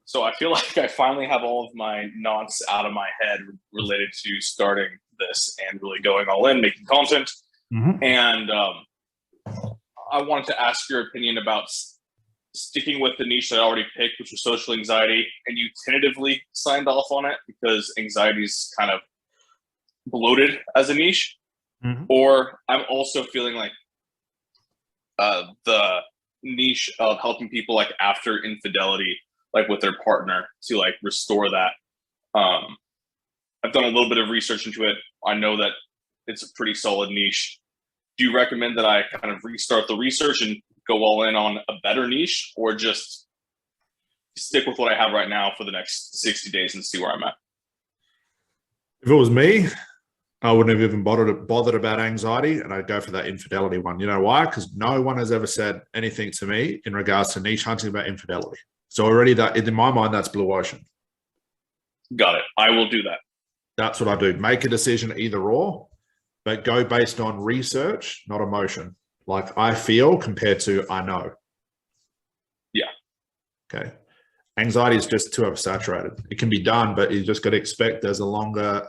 So I feel like I finally have all of my knots out of my head related to starting this and really going all in, making content. Mm-hmm. And I wanted to ask your opinion about sticking with the niche that I already picked, which was social anxiety, and you tentatively signed off on it because anxiety is kind of bloated as a niche. Mm-hmm. Or I'm also feeling like the niche of helping people like after infidelity, like with their partner, to like restore that. I've done a little bit of research into it. I know that it's a pretty solid niche. Do you recommend that I kind of restart the research and go all in on a better niche, or just stick with what I have right now for the next 60 days and see where I'm at? If it was me, I wouldn't have even bothered about anxiety, and I'd go for that infidelity one. You know why? Because no one has ever said anything to me in regards to niche hunting about infidelity. So already that, in my mind, that's blue ocean. Got it. I will do that. That's what I do. Make a decision either or, but go based on research, not emotion. Like I feel compared to I know. Yeah. Okay. Anxiety is just too oversaturated. It can be done, but you just got to expect there's a longer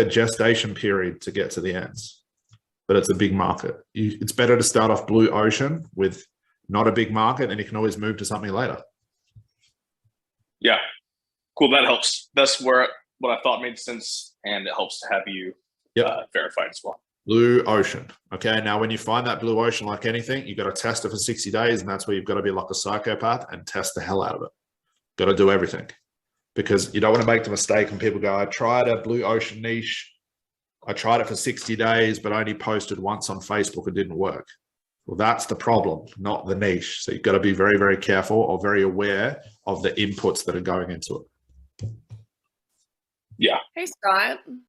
gestation period to get to the ends. But it's a big market. It's better to start off blue ocean with not a big market, and you can always move to something later. Yeah. Cool. That helps. That's what I thought made sense, and it helps to have you verified as well. Blue ocean. Okay. Now, when you find that blue ocean, like anything, you've got to test it for 60 days. And that's where you've got to be like a psychopath and test the hell out of it. Got to do everything, because you don't want to make the mistake and people go, I tried a blue ocean niche. I tried it for 60 days, but only posted once on Facebook. It didn't work. Well, that's the problem, not the niche. So you've got to be very, very careful or very aware of the inputs that are going into it. Yeah. Hey, Scott.